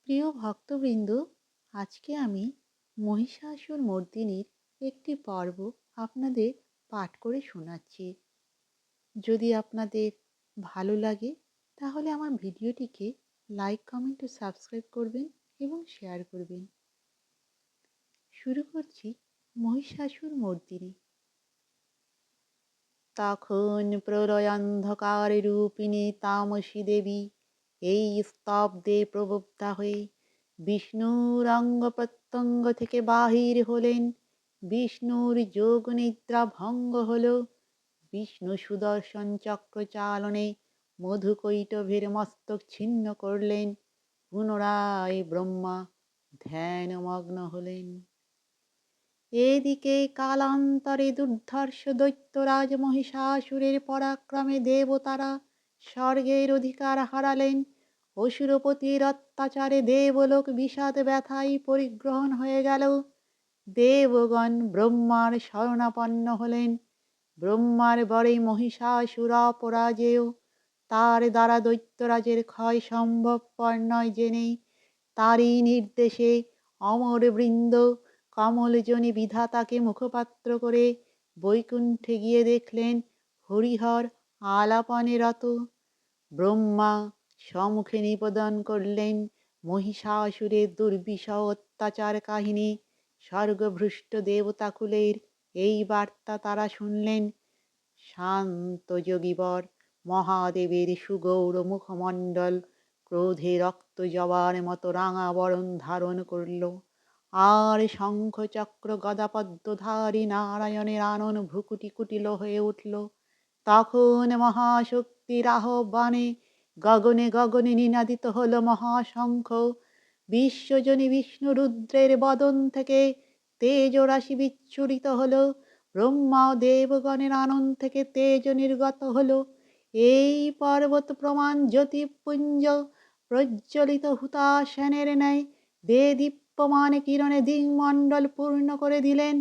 প্রিয় ভক্তবৃন্দ, আজকে আমি মহিষাসুর মর্দিনীর একটি পর্ব আপনাদের পাঠ করে শোনাচ্ছি। যদি আপনাদের ভালো লাগে তাহলে আমার ভিডিওটিকে লাইক, কমেন্ট ও সাবস্ক্রাইব করবেন এবং শেয়ার করবেন। শুরু করছি মহিষাসুর মর্দিনী। তখন প্রলয়ান্ধকার রূপিণী তামসী দেবী এই স্তব্ধে প্রবুদ্ধা হয়ে বিষ্ণুর অঙ্গ প্রত্যঙ্গ থেকে বাহির হলেন। বিষ্ণুর যোগ নিদ্রা ভঙ্গ হল। বিষ্ণু সুদর্শন চক্র চালনে মধুকৈটভের মস্তক ছিন্ন করলেন। পুনরায় ব্রহ্মা ধ্যানমগ্ন হলেন। এদিকে কালান্তরে দুর্ধর্ষ দৈত্যরাজ মহিষাসুরের পরাক্রমে দেবতারা স্বর্গের অধিকার হারালেন। অসুরপতির অত্যাচারে দেবলোক বিষাদ ব্যথায় পরিগ্রহণ হয়ে গেল। দেবগণ ব্রহ্মার শরণাপন্ন হলেন। ব্রহ্মার বরে মহিষাসুর অপরাজেয়। তার দ্বারা দৈত্যরাজের ক্ষয় সম্ভবপর নয় জেনে তারই নির্দেশে অমরবৃন্দ কমলজনী বিধাতাকে মুখপাত্র করে বৈকুণ্ঠে গিয়ে দেখলেন হরিহর আলাপনে রত। ব্রহ্মা সম্মুখে নিবেদন করলেন মহিষাসুরের দুর্বিষহ অত্যাচার কাহিনী। স্বর্গভ্রষ্ট দেবতাকুলের এই বার্তা তারা শুনলেন। শান্ত যোগীবর মহাদেবের সুগৌর মুখমণ্ডল ক্রোধে রক্ত জবার মতো রাঙা বরণ ধারণ করল। আর শঙ্খ চক্র গদাপদ্মধারী নারায়ণের আনন ভ্রুকুটি কুটিল হয়ে উঠল। তখন মহাশক্তির আহ্বানে গগনে গগনে নিনাদিত হল মহাশঙ্খ। বিশ্বজনী বিষ্ণু রুদ্রের বদন থেকে তেজরাশি বিচ্ছুরিত হল। ব্রহ্মা ও দেবগণের আনন থেকে তেজ নির্গত হল। এই পর্বত প্রমাণ জ্যোতিপুঞ্জ প্রজ্বলিত হুতাশনের ন্যায় দেদীপ্যমান কিরণে দিংমণ্ডল পূর্ণ করে দিলেন।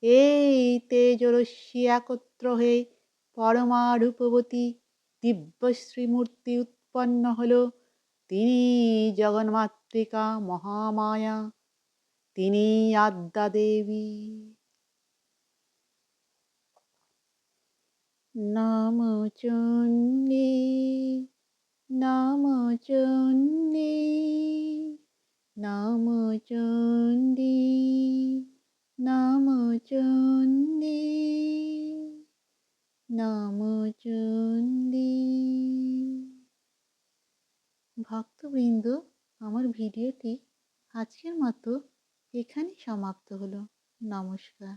এই তেজরশ্মি একত্র হয়ে পরমা রূপবতী দিব্যশ্রী মূর্তি উৎপন্ন হল। তিনি জগন্মাতৃকা মহামায়া, তিনি আদ্যা দেবী। নম চণ্ডী, নম চণ্ডী, নম চণ্ডী, নম চণ্ডী, নম চণ্ডী। ভক্তবৃন্দ, আমার ভিডিওটি আজকের মতো এখানেই সমাপ্ত হলো। নমস্কার।